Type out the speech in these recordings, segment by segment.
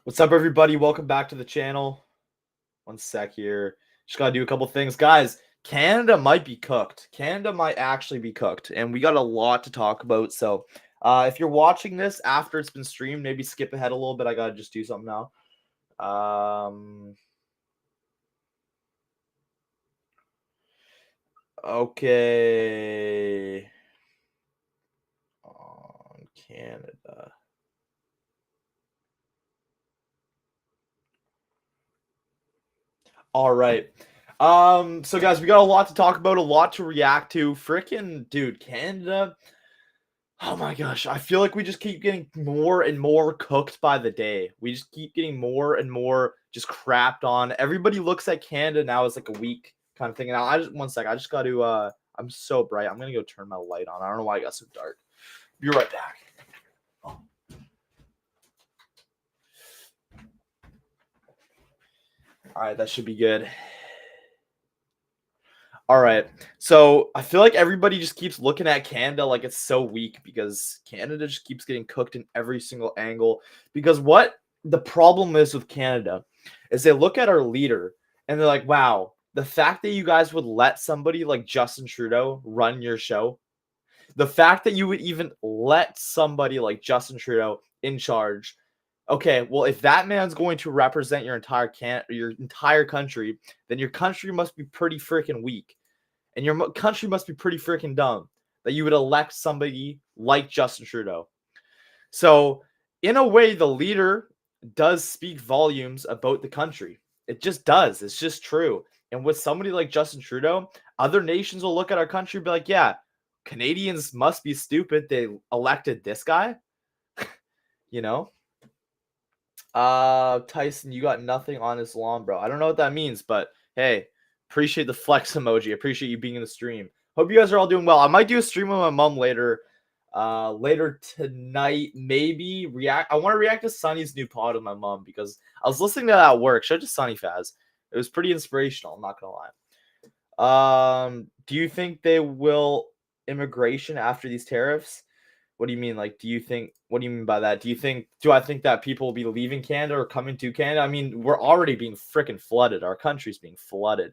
What's up, everybody? Welcome back to the channel. One sec here. Just gotta do a couple things. Guys, Canada might be cooked. Canada might actually be cooked, and we got a lot to talk about. So, if you're watching this after it's been streamed, maybe skip ahead a little bit. I gotta just do something now. Okay. On Canada. All right. So guys, we got a lot to talk about, a lot to react to. Freaking dude, Canada. Oh my gosh, I feel like we just keep getting more and more cooked by the day. We just keep getting more and more just crapped on. Everybody looks at Canada now as like a weak kind of thing. Now I just one sec, I just got to I'm so bright. I'm gonna go turn my light on. I don't know why I got so dark. Be right back. Oh. All right, that should be good. All right. So I feel like everybody just keeps looking at Canada like it's so weak because Canada just keeps getting cooked in every single angle. Because what the problem is with Canada is they look at our leader and they're like, wow, the fact that you guys would let somebody like Justin Trudeau run your show, the fact that you would even let somebody like Justin Trudeau in charge. Okay, well, if that man's going to represent your entire country, then your country must be pretty freaking weak. And your country must be pretty freaking dumb that you would elect somebody like Justin Trudeau. So, in a way, the leader does speak volumes about the country. It just does. It's just true. And with somebody like Justin Trudeau, other nations will look at our country and be like, yeah, Canadians must be stupid. They elected this guy. You know? Tyson, you got nothing on this lawn, bro. I don't know what that means, but hey, appreciate the flex emoji. Appreciate you being in the stream. Hope you guys are all doing well. I might do a stream with my mom later tonight. Maybe react. I want to react to Sunny's new pod with my mom because I was listening to that at work. Shout out to Sunny Faz. It was pretty inspirational. I'm not gonna lie. Do you think they will immigration after these tariffs? What do you mean? Like, what do you mean by that? Do I think that people will be leaving Canada or coming to Canada? I mean, we're already being freaking flooded. Our country's being flooded.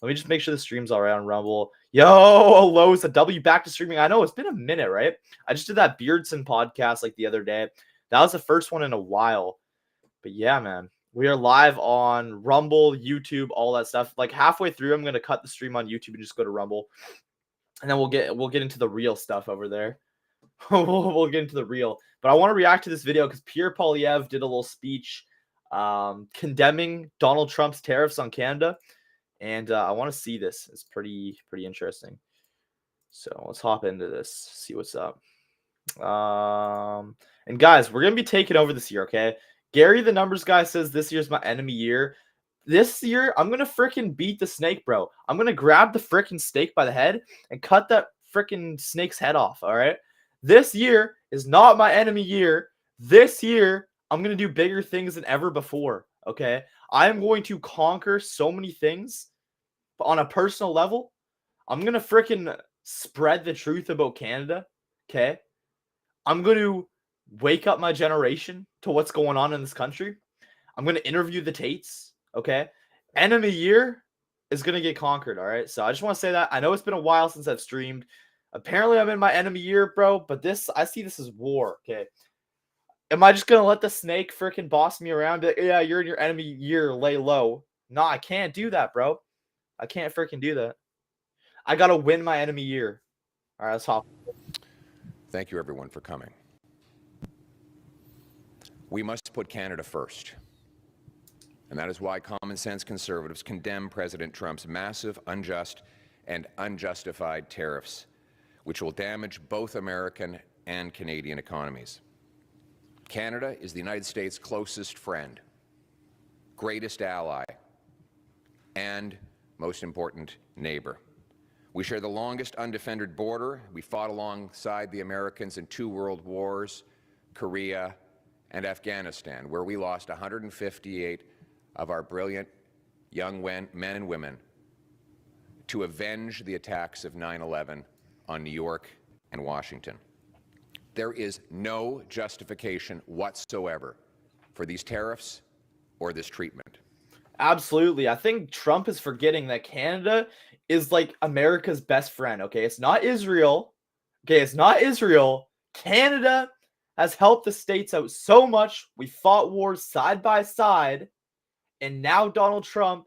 Let me just make sure the stream's all right on Rumble. Yo, Lowe's, a W back to streaming. I know it's been a minute, right? I just did that Beardson podcast like the other day. That was the first one in a while. But yeah, man, we are live on Rumble, YouTube, all that stuff. Like halfway through, I'm gonna cut the stream on YouTube and just go to Rumble, and then we'll get into the real stuff over there. We'll get into the real, but I want to react to this video because Pierre Poilievre did a little speech condemning Donald Trump's tariffs on Canada, and I want to see this. It's pretty interesting. So let's hop into this, see what's up. And guys, we're gonna be taking over this year, okay? Gary, the numbers guy, says this year's my enemy year. This year, I'm gonna freaking beat the snake, bro. I'm gonna grab the freaking snake by the head and cut that freaking snake's head off. All right. This year is not my enemy year. This year, I'm going to do bigger things than ever before, okay? I am going to conquer so many things on a personal level. I'm going to freaking spread the truth about Canada, okay? I'm going to wake up my generation to what's going on in this country. I'm going to interview the Tates, okay? Enemy year is going to get conquered, all right? So I just want to say that. I know it's been a while since I've streamed. Apparently, I'm in my enemy year, bro, but I see this as war, okay? Am I just going to let the snake freaking boss me around? Be like, yeah, you're in your enemy year, lay low. No, I can't do that, bro. I can't freaking do that. I got to win my enemy year. All right, let's hop. Thank you, everyone, for coming. We must put Canada first. And that is why common sense conservatives condemn President Trump's massive, unjust, and unjustified tariffs, which will damage both American and Canadian economies. Canada is the United States' closest friend, greatest ally, and, most important, neighbor. We share the longest undefended border. We fought alongside the Americans in 2 world wars, Korea, and Afghanistan, where we lost 158 of our brilliant young men and women to avenge the attacks of 9/11 on New York and Washington. There is no justification whatsoever for these tariffs or this treatment. Absolutely. I think Trump is forgetting that Canada is like America's best friend. Okay. It's not Israel. Okay. It's not Israel. Canada has helped the States out so much. We fought wars side by side. And now Donald Trump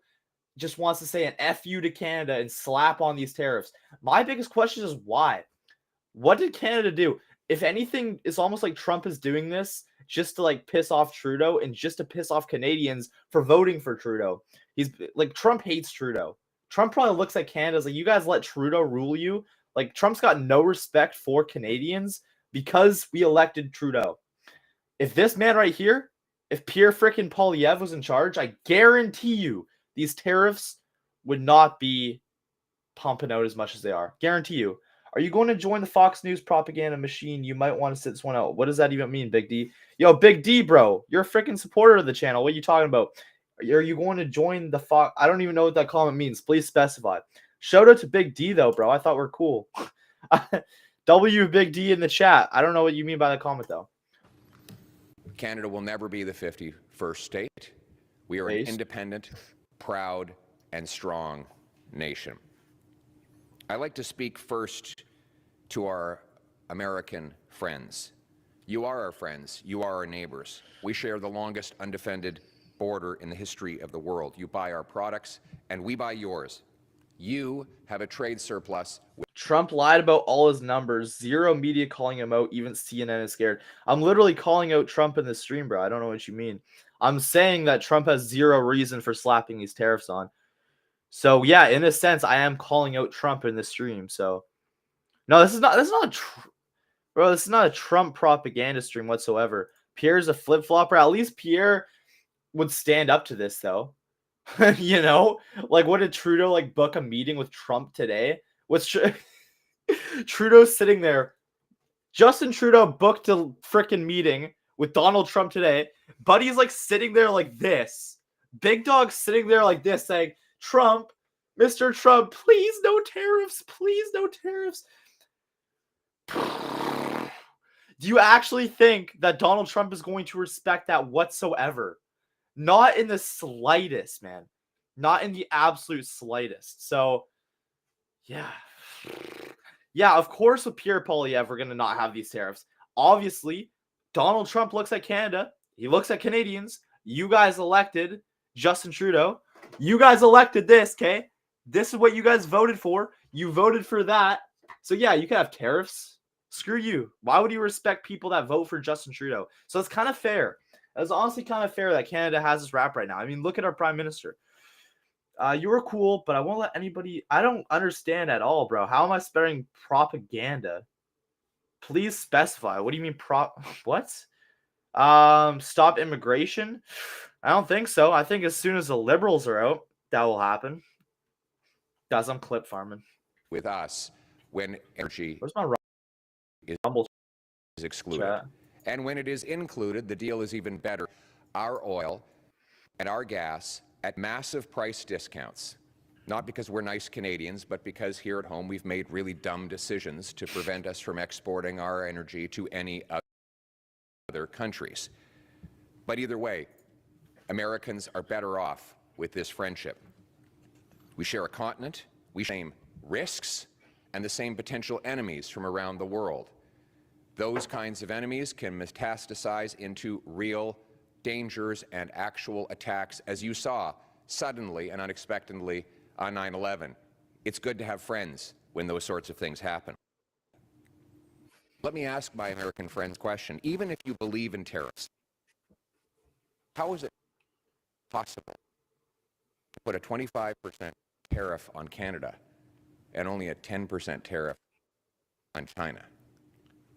just wants to say an F you to Canada and slap on these tariffs. My biggest question is why? What did Canada do? If anything, it's almost like Trump is doing this just to like piss off Trudeau and just to piss off Canadians for voting for Trudeau. He's like, Trump hates Trudeau. Trump probably looks at Canada as like, you guys let Trudeau rule you. Like, Trump's got no respect for Canadians because we elected Trudeau. If this man right here, if Pierre frickin' Poilievre was in charge, I guarantee you these tariffs would not be pumping out as much as they are. Guarantee you. Are you going to join the Fox News propaganda machine? You might want to sit this one out. What does that even mean, Big D? Yo, Big D, bro. You're a freaking supporter of the channel. What are you talking about? Are you going to join the Fox? I don't even know what that comment means. Please specify. Shout out to Big D, though, bro. I thought we're cool. W Big D in the chat. I don't know what you mean by that comment, though. Canada will never be the 51st state. We are an independent, proud, and strong nation. I like to speak first to our American friends. You are our friends. You are our neighbors. We share the longest undefended border in the history of the world. You buy our products, and we buy yours. You have a trade surplus. Trump lied about all his numbers. Zero media calling him out. Even CNN is scared. I'm literally calling out Trump in the stream, bro. I don't know what you mean. I'm saying that Trump has zero reason for slapping these tariffs on. So yeah, in a sense, I am calling out Trump in the stream. So no, this is not bro. This is not a Trump propaganda stream whatsoever. Pierre's a flip flopper. At least Pierre would stand up to this, though. You know, like what did Trudeau like book a meeting with Trump today? What's Trudeau sitting there? Justin Trudeau booked a freaking meeting with Donald Trump today. Buddy's like sitting there like this. Big Dog sitting there like this, saying, Trump, Mr. Trump, please no tariffs. Please no tariffs. Do you actually think that Donald Trump is going to respect that whatsoever? Not in the slightest, man. Not in the absolute slightest. So, yeah. Yeah, of course with Pierre Poilievre, we're going to not have these tariffs. Obviously, Donald Trump looks at Canada. He looks at Canadians. You guys elected Justin Trudeau. You guys elected this, okay? This is what you guys voted for. You voted for that. So, yeah, you can have tariffs. Screw you. Why would you respect people that vote for Justin Trudeau? So, it's kind of fair. It's honestly kind of fair that Canada has this rap right now. I mean, look at our prime minister. You were cool, but I won't let anybody. I don't understand at all, bro. How am I spreading propaganda? Please specify. What do you mean what? Stop immigration? I don't think so. I think as soon as the liberals are out, that will happen. Guys, I'm clip farming. With us, when energy Where's my Rumble is excluded. chat? And when it is included, the deal is even better. Our oil and our gas at massive price discounts, not because we're nice Canadians, but because here at home we've made really dumb decisions to prevent us from exporting our energy to any other countries. But either way, Americans are better off with this friendship. We share a continent, we share the same risks and the same potential enemies from around the world. Those kinds of enemies can metastasize into real dangers and actual attacks, as you saw suddenly and unexpectedly on 9/11. It's good to have friends when those sorts of things happen. Let me ask my American friends a question. Even if you believe in tariffs, how is it possible to put a 25% tariff on Canada and only a 10% tariff on China?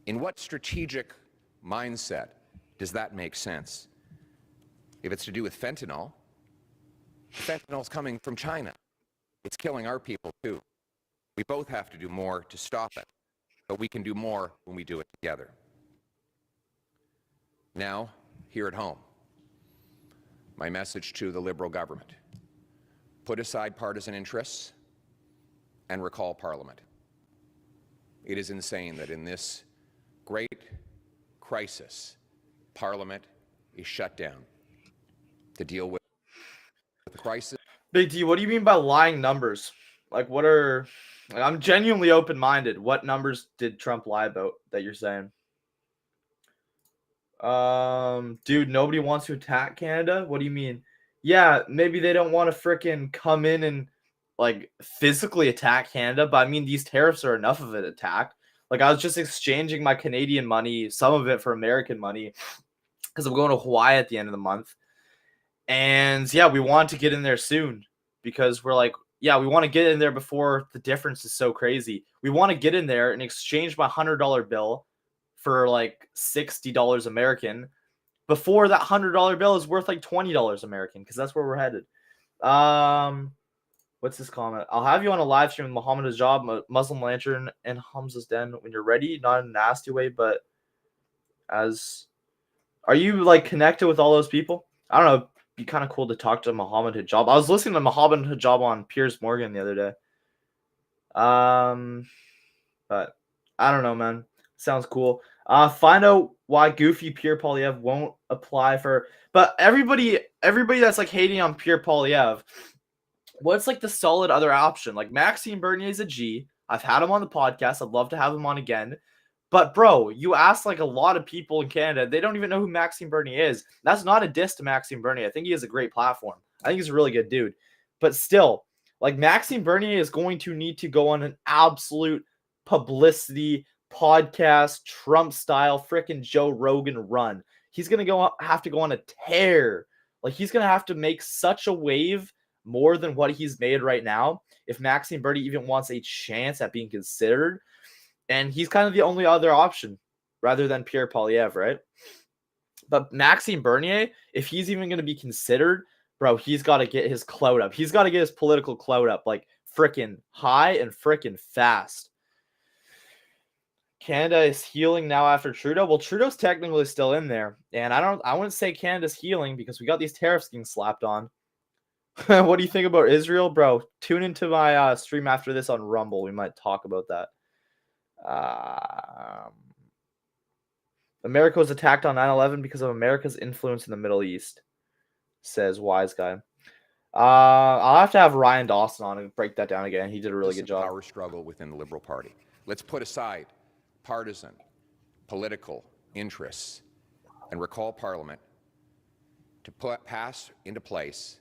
In what strategic mindset does that make sense? If it's to do with fentanyl's coming from China. It's killing our people too. We both have to do more to stop it, but we can do more when we do it together. Now, here at home, my message to the Liberal government: put aside partisan interests and recall Parliament. It is insane that in this great crisis, Parliament a shutdown to deal with the crisis. Big D, what do you mean by lying numbers? Like, what are... Like, I'm genuinely open-minded. What numbers did Trump lie about that you're saying? Dude, nobody wants to attack Canada? What do you mean? Yeah, maybe they don't want to frickin' come in and, like, physically attack Canada, but I mean, these tariffs are enough of an attack. Like, I was just exchanging my Canadian money, some of it for American money, because I'm going to Hawaii at the end of the month. And yeah, we want to get in there soon because we're like, yeah, we want to get in there before the difference is so crazy. We want to get in there and exchange my $100 bill for like $60 American before that $100 bill is worth like $20 American, because that's where we're headed. What's this comment? I'll have you on a live stream with Muhammad Hijab, Muslim Lantern, and Hamza's Den when you're ready. Not in a nasty way, but as... Are you like connected with all those people? I don't know. Be kind of cool to talk to Muhammad Hijab. I was listening to Muhammad Hijab on Piers Morgan the other day. But I don't know, man. Sounds cool. Find out why goofy Pierre Poilievre won't apply for. But everybody that's like hating on Pierre Poilievre, what's like the solid other option? Like Maxime Bernier is a G. I've had him on the podcast. I'd love to have him on again. But bro, you ask like a lot of people in Canada, they don't even know who Maxime Bernier is. That's not a diss to Maxime Bernier. I think he has a great platform. I think he's a really good dude. But still, like Maxime Bernier is going to need to go on an absolute publicity podcast, Trump style, freaking Joe Rogan run. He's gonna have to go on a tear. Like he's gonna have to make such a wave more than what he's made right now if Maxime Bernier even wants a chance at being considered. And he's kind of the only other option rather than Pierre Poilievre, right? But Maxime Bernier, if he's even going to be considered, bro, he's got to get his clout up. He's got to get his political clout up like freaking high and freaking fast. Canada is healing now after Trudeau. Well, Trudeau's technically still in there. And I wouldn't say Canada's healing because we got these tariffs getting slapped on. What do you think about Israel? Bro, tune into my stream after this on Rumble. We might talk about that. America was attacked on 9/11 because of America's influence in the Middle East, says Wise Guy. I'll have to have Ryan Dawson on and break that down again. He did a really good job. Power struggle within the Liberal Party. Let's put aside partisan, political interests and recall Parliament to pass into place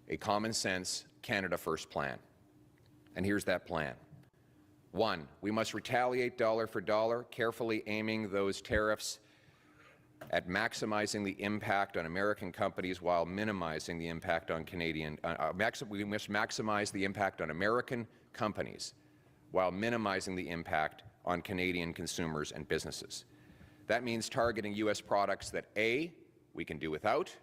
a common sense Canada First plan. And here's that plan. 1, we must retaliate dollar for dollar, carefully aiming those tariffs at maximizing the impact on American companies while minimizing the impact on Canadian. We must maximize the impact on American companies while minimizing the impact on Canadian consumers and businesses. That means targeting U.S. products that A, we can do without,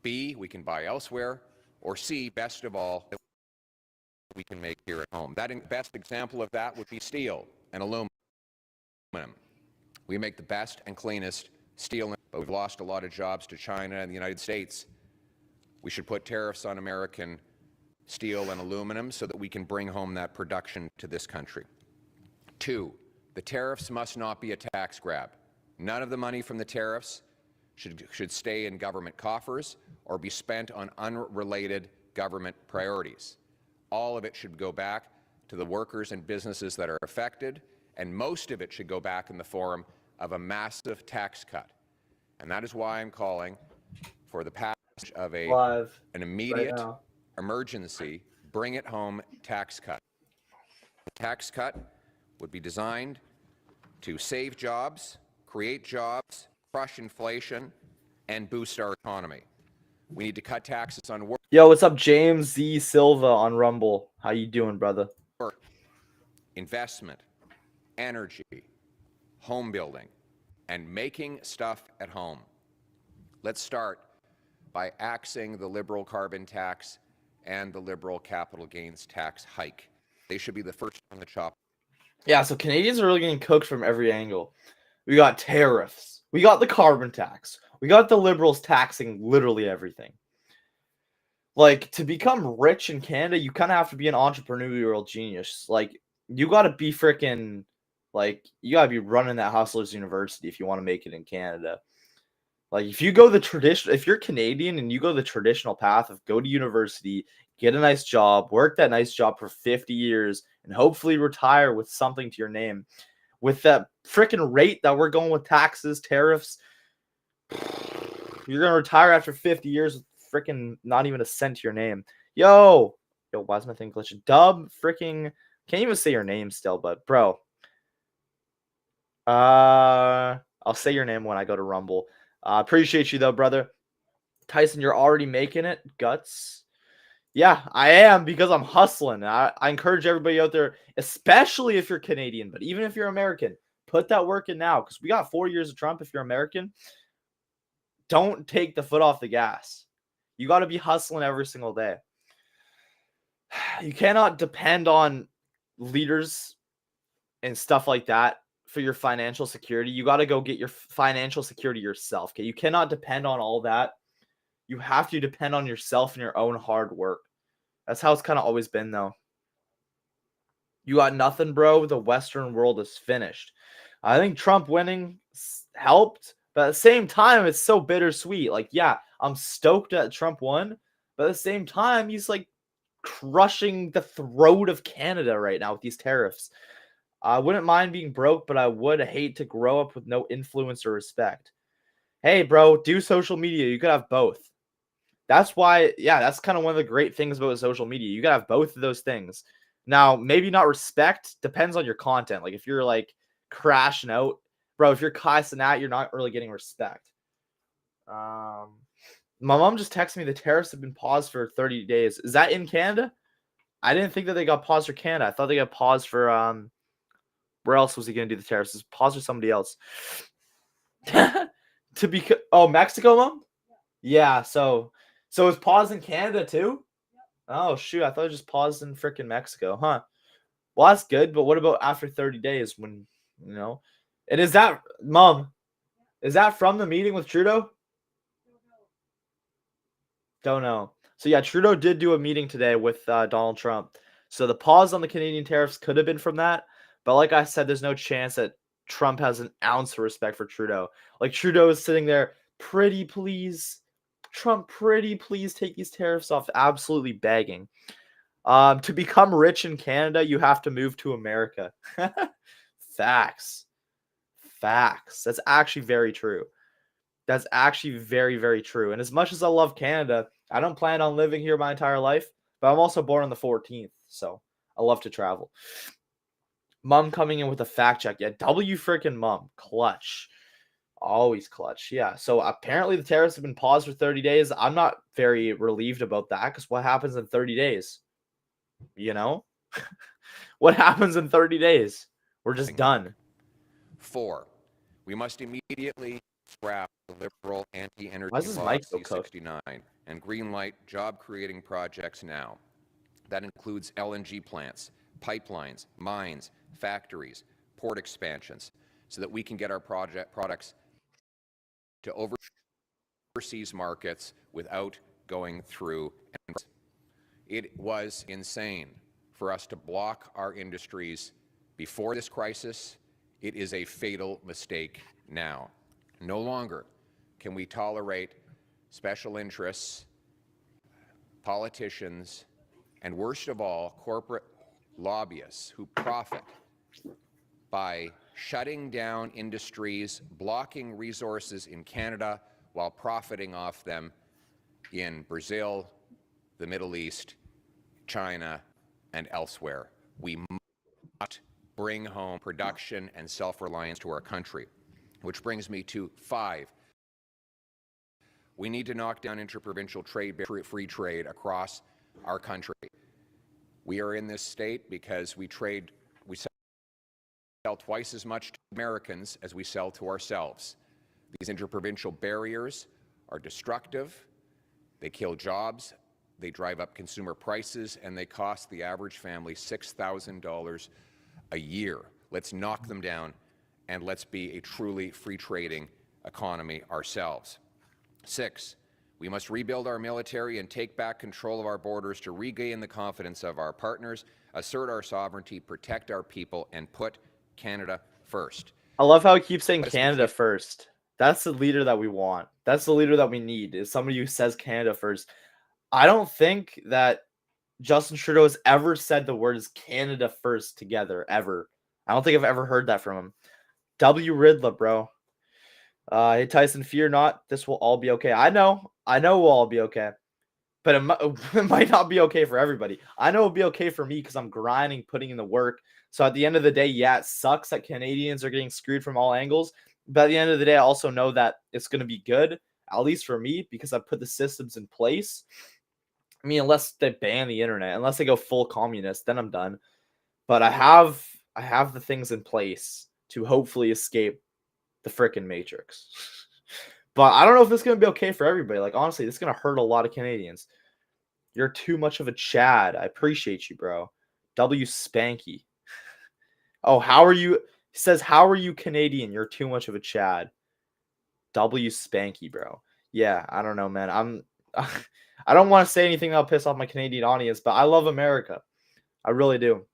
B, we can buy elsewhere, or C, best of all, we can make here at home. That best example of that would be steel and aluminum. We make the best and cleanest steel, but we've lost a lot of jobs to China and the United States. We should put tariffs on American steel and aluminum so that we can bring home that production to this country. 2, the tariffs must not be a tax grab. None of the money from the tariffs should stay in government coffers or be spent on unrelated government priorities. All of it should go back to the workers and businesses that are affected, and most of it should go back in the form of a massive tax cut. And that is why I'm calling for the passage of an immediate emergency, bring it home tax cut. The tax cut would be designed to save jobs, create jobs, crush inflation, and boost our economy. We need to cut taxes on work. Yo, what's up, James Z. Silva on Rumble? How you doing, brother? Investment, energy, home building, and making stuff at home. Let's start by axing the Liberal carbon tax and the Liberal capital gains tax hike. They should be the first on the chop. Yeah, so Canadians are really getting cooked from every angle. We got tariffs. We got the carbon tax. We got the Liberals taxing literally everything. Like, to become rich in Canada, you kind of have to be an entrepreneurial genius. Like, you got to be freaking, like, you got to be running that Hustlers University if you want to make it in Canada. Like if you go the traditional, if you're Canadian and you go the traditional path of go to university, get a nice job, work that nice job for 50 years, and hopefully retire with something to your name, with that freaking rate that we're going with taxes, tariffs, you're gonna retire after 50 years with freaking not even a cent to your name. Yo, why is my thing glitching? Dub, freaking, can't even say your name still, but bro, I'll say your name when I go to Rumble. Appreciate you though, brother. Tyson, you're already making it. Guts. Yeah, I am because I'm hustling. I encourage everybody out there, especially if you're Canadian, but even if you're American, put that work in now because we got 4 years of Trump. If you're American, don't take the foot off the gas. You got to be hustling every single day. You cannot depend on leaders and stuff like that for your financial security. You got to go get your financial security yourself. Okay, you cannot depend on all that. You have to depend on yourself and your own hard work. That's how it's kind of always been, though. You got nothing, bro. The Western world is finished. I think Trump winning helped, but at the same time, it's so bittersweet. Like, yeah, I'm stoked that Trump won, but at the same time, he's like crushing the throat of Canada right now with these tariffs. I wouldn't mind being broke, but I would hate to grow up with no influence or respect. Hey, bro, do social media. You could have both. That's why, yeah, that's kind of one of the great things about social media. You gotta have both of those things. Now, maybe not respect, depends on your content. Like if you're like crashing out, bro, if you're cussing out, you're not really getting respect. My mom just texted me the tariffs have been paused for 30 days. Is that in Canada? I didn't think that they got paused for Canada. I thought they got paused for where else was he gonna do the tariffs? Is paused for somebody else? To be Mexico, mom? Yeah, so it's paused in Canada too? Oh shoot, I thought it just paused in freaking Mexico, huh? Well, that's good, but what about after 30 days when, And is that, mom, is that from the meeting with Trudeau? Don't know. So yeah, Trudeau did do a meeting today with Donald Trump. So the pause on the Canadian tariffs could have been from that, but like I said, there's no chance that Trump has an ounce of respect for Trudeau. Like Trudeau is sitting there, pretty please, Trump, pretty please take these tariffs off, absolutely begging. To become rich in Canada, you have to move to America. Facts. Facts. That's actually very true. That's actually very, very true. And as much as I love Canada, I don't plan on living here my entire life, but I'm also born on the 14th, so I love to travel. Mom coming in with a fact check. Yeah, W freaking mom. Clutch. Always clutch. Yeah. So apparently the tariffs have been paused for 30 days. I'm not very relieved about that because what happens in 30 days? What happens in 30 days? We're just done. 4, we must immediately scrap the liberal anti-energy law mic so C-69 and greenlight job-creating projects now. That includes LNG plants, pipelines, mines, factories, port expansions, so that we can get our products to overseas markets without going through. It was insane for us to block our industries before this crisis. It is a fatal mistake now. No longer can we tolerate special interests, politicians, and worst of all, corporate lobbyists who profit by shutting down industries, blocking resources in Canada while profiting off them in Brazil, the Middle East, China, and elsewhere. We must bring home production and self-reliance to our country. Which brings me to 5. We need to knock down interprovincial free trade across our country. We are in this state because we sell twice as much to Americans as we sell to ourselves. These interprovincial barriers are destructive. They kill jobs, they drive up consumer prices, and they cost the average family $6,000 a year. Let's knock them down, and let's be a truly free trading economy ourselves. 6, we must rebuild our military and take back control of our borders to regain the confidence of our partners, assert our sovereignty, protect our people, and put Canada first. I love how he keeps saying Canada first. That's the leader that we want. That's the leader that we need, is somebody who says Canada first. I don't think that Justin Trudeau has ever said the words Canada first together, ever. I don't think I've ever heard that from him. W. Ridla, bro. Hey, Tyson, fear not. This will all be okay. I know we'll all be okay. But it might not be okay for everybody. I know it'll be okay for me because I'm grinding, putting in the work. So at the end of the day, yeah, it sucks that Canadians are getting screwed from all angles. But at the end of the day, I also know that it's going to be good, at least for me, because I put the systems in place. I mean, unless they ban the internet, unless they go full communist, then I'm done. But I have the things in place to hopefully escape the frickin' Matrix. But I don't know if it's going to be okay for everybody. Like, honestly, this is going to hurt a lot of Canadians. You're too much of a Chad. I appreciate you, bro. W. Spanky. Oh, how are you? He says, how are you Canadian? You're too much of a Chad. W. Spanky, bro. Yeah, I don't know, man. I don't want to say anything that'll piss off my Canadian audience, but I love America. I really do.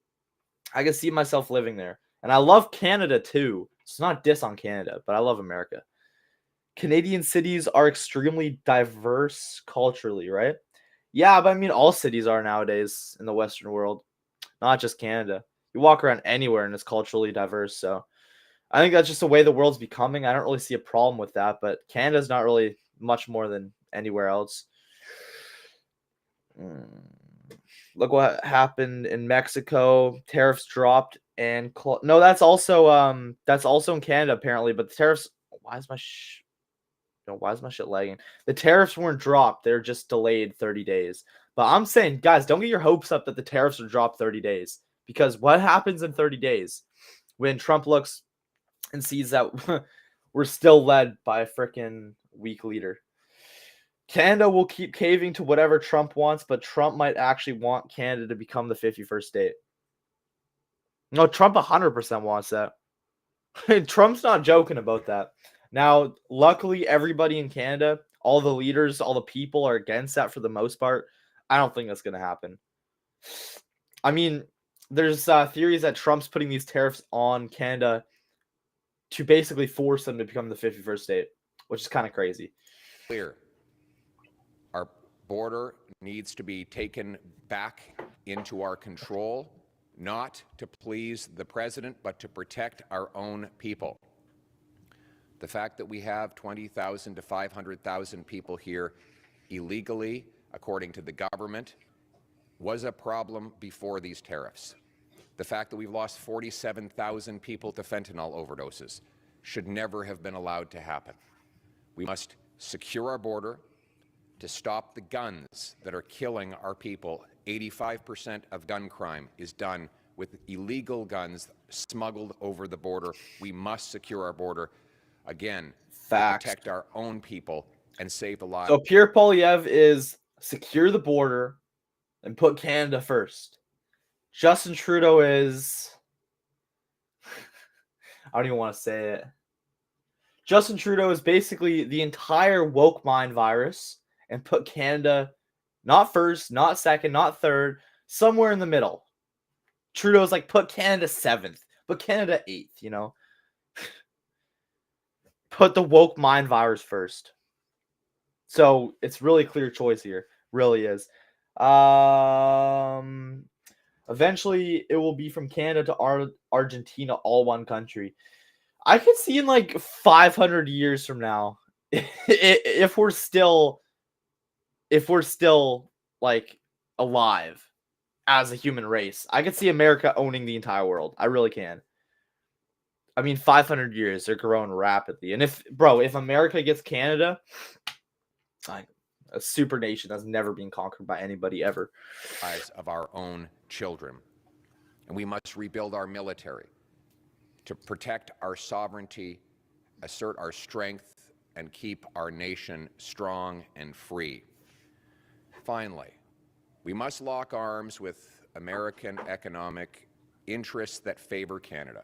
I can see myself living there. And I love Canada too. It's not diss on Canada, but I love America. Canadian cities are extremely diverse culturally, right? Yeah, but I mean, all cities are nowadays in the Western world, not just Canada. You walk around anywhere and it's culturally diverse. So I think that's just the way the world's becoming. I don't really see a problem with that, but Canada's not really much more than anywhere else. Look what happened in Mexico. Tariffs dropped and no, that's also in Canada apparently. But the tariffs. Why is my why is my shit lagging? The tariffs weren't dropped; they're just delayed 30 days. But I'm saying, guys, don't get your hopes up that the tariffs will drop 30 days, because what happens in 30 days when Trump looks and sees that we're still led by a freaking weak leader? Canada will keep caving to whatever Trump wants, but Trump might actually want Canada to become the 51st state. No, Trump 100% wants that. Trump's not joking about that. Now, luckily, everybody in Canada, all the leaders, all the people are against that for the most part. I don't think that's going to happen. I mean, there's theories that Trump's putting these tariffs on Canada to basically force them to become the 51st state, which is kind of crazy. Clear. Our border needs to be taken back into our control, not to please the president, but to protect our own people. The fact that we have 20,000 to 500,000 people here illegally, according to the government, was a problem before these tariffs. The fact that we've lost 47,000 people to fentanyl overdoses should never have been allowed to happen. We must secure our border to stop the guns that are killing our people. 85% of gun crime is done with illegal guns smuggled over the border. We must secure our border. Again, protect our own people and save the lives. So Pierre Poilievre is secure the border and put Canada first. Justin Trudeau is I don't even want to say it. Justin Trudeau is basically the entire woke mind virus and put Canada not first, not second, not third, somewhere in the middle. Trudeau's like, put Canada 7th, put Canada 8th, you know? Put the woke mind virus first. So it's really clear choice here. Really is. Eventually, it will be from Canada to Argentina, all one country. I could see in like 500 years from now, if we're still like alive as a human race, I could see America owning the entire world. I really can. I mean, 500 years, they're growing rapidly. And if America gets Canada, like a super nation that's never been conquered by anybody ever. Lives of our own children. And we must rebuild our military to protect our sovereignty, assert our strength, and keep our nation strong and free. Finally, we must lock arms with American economic interests that favor Canada,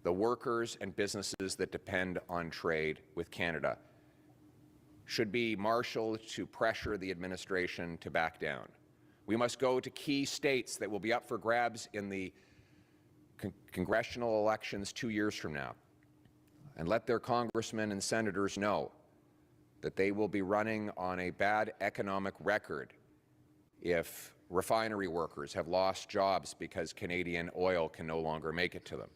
the workers and businesses that depend on trade with Canada should be marshaled to pressure the administration to back down. We must go to key states that will be up for grabs in the congressional elections 2 years from now. and let their congressmen and senators know that they will be running on a bad economic record if refinery workers have lost jobs because Canadian oil can no longer make it to them,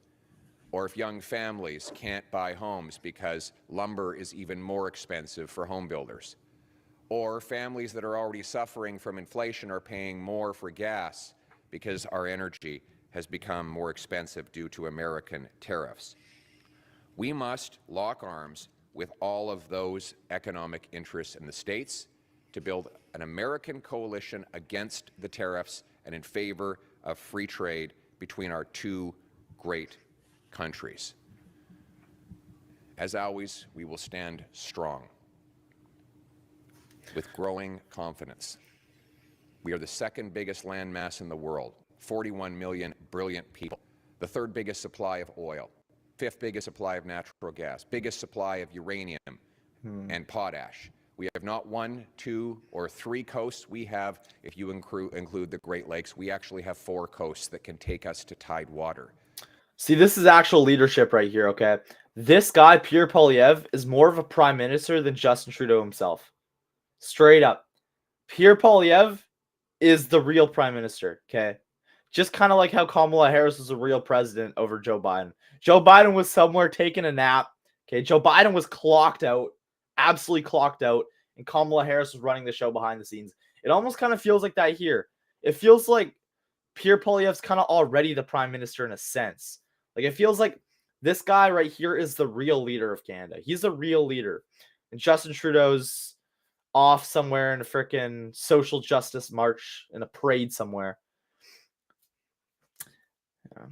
or if young families can't buy homes because lumber is even more expensive for home builders, or families that are already suffering from inflation are paying more for gas because our energy has become more expensive due to American tariffs. We must lock arms with all of those economic interests in the States to build an American coalition against the tariffs and in favor of free trade between our two great countries. As always, we will stand strong with growing confidence. We are the second biggest landmass in the world, 41 million brilliant people, the third biggest supply of oil, fifth biggest supply of natural gas, biggest supply of uranium and potash. We have not 1, 2, or 3 coasts. We have, if you include the Great Lakes, we actually have 4 coasts that can take us to tidewater. See, this is actual leadership right here, okay? This guy, Pierre Poilievre, is more of a prime minister than Justin Trudeau himself. Straight up. Pierre Poilievre is the real prime minister, okay? Just kind of like how Kamala Harris was a real president over Joe Biden. Joe Biden was somewhere taking a nap, okay? Joe Biden was clocked out, absolutely clocked out, and Kamala Harris was running the show behind the scenes. It almost kind of feels like that here. It feels like Pierre Poilievre's kind of already the prime minister in a sense. Like, it feels like this guy right here is the real leader of Canada. He's the real leader. And Justin Trudeau's off somewhere in a freaking social justice march in a parade somewhere. Yeah.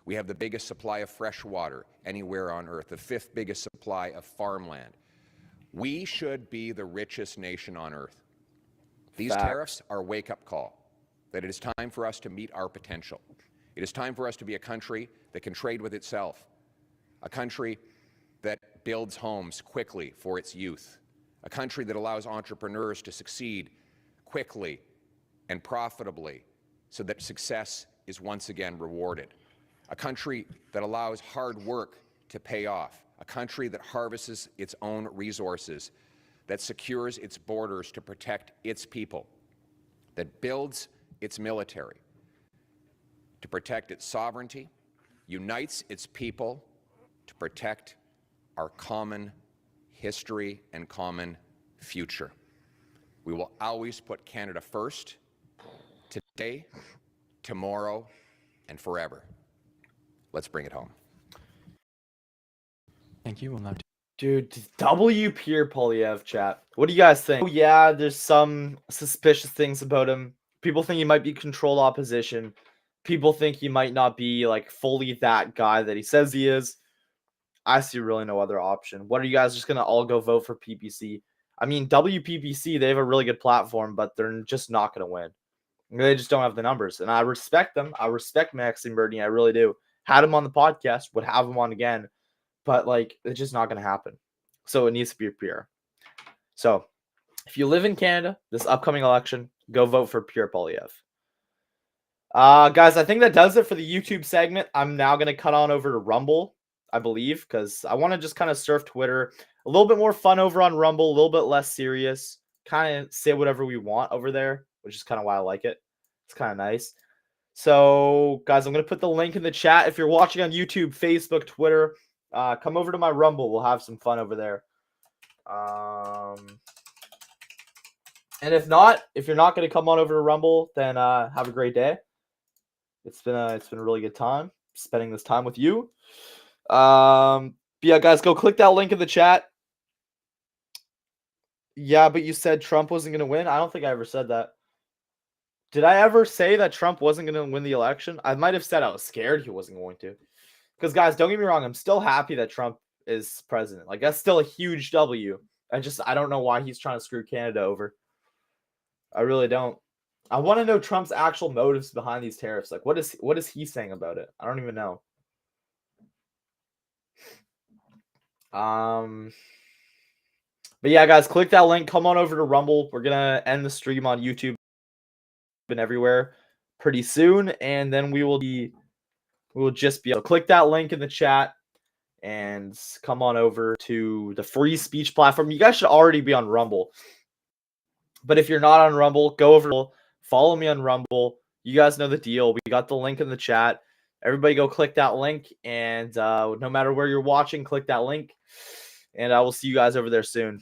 We have the biggest supply of fresh water anywhere on Earth, the 5th biggest supply of farmland. We should be the richest nation on Earth. These tariffs are a wake-up call that it is time for us to meet our potential. It is time for us to be a country that can trade with itself, a country that builds homes quickly for its youth, a country that allows entrepreneurs to succeed quickly and profitably so that success is once again rewarded, a country that allows hard work to pay off, a country that harvests its own resources, that secures its borders to protect its people, that builds its military to protect its sovereignty, unites its people to protect our common history and common future. We will always put Canada first, today, tomorrow, and forever. Let's bring it home. Thank you. We'll now Dude, W. Pierre Poilievre, chat. What do you guys think? Oh, yeah, there's some suspicious things about him. People think he might be controlled opposition. People think he might not be like fully that guy that he says he is. I see really no other option. What are you guys just gonna all go vote for PPC? I mean, WPPC, they have a really good platform, but they're just not gonna win. They just don't have the numbers. And I respect them. I respect Maxime Bernier. I really do. Had him on the podcast, would have him on again. But, like, it's just not going to happen. So it needs to be Pierre. So if you live in Canada, this upcoming election, go vote for Pierre Poilievre. Guys, I think that does it for the YouTube segment. I'm now going to cut on over to Rumble, I believe, because I want to just kind of surf Twitter. A little bit more fun over on Rumble, a little bit less serious. Kind of say whatever we want over there, which is kind of why I like it. It's kind of nice. So, guys, I'm going to put the link in the chat. If you're watching on YouTube, Facebook, Twitter, come over to my Rumble. We'll have some fun over there. And if you're not going to come on over to Rumble, then have a great day. It's been a really good time spending this time with you. But yeah, guys, go click that link in the chat. Yeah, but you said Trump wasn't going to win. I don't think I ever said that. Did I ever say that Trump wasn't going to win the election? I might have said I was scared he wasn't going to. Because, guys, don't get me wrong. I'm still happy that Trump is president. Like, that's still a huge W. I don't know why he's trying to screw Canada over. I really don't. I want to know Trump's actual motives behind these tariffs. Like, what is he saying about it? I don't even know. But yeah, guys, click that link. Come on over to Rumble. We're gonna end the stream on YouTube and everywhere pretty soon, and then we will just be able to click that link in the chat. and come on over to the free speech platform. You guys should already be on Rumble. But if you're not on Rumble, go over, follow me on Rumble. You guys know the deal. We got the link in the chat. Everybody go click that link. And no matter where you're watching, click that link. And I will see you guys over there soon.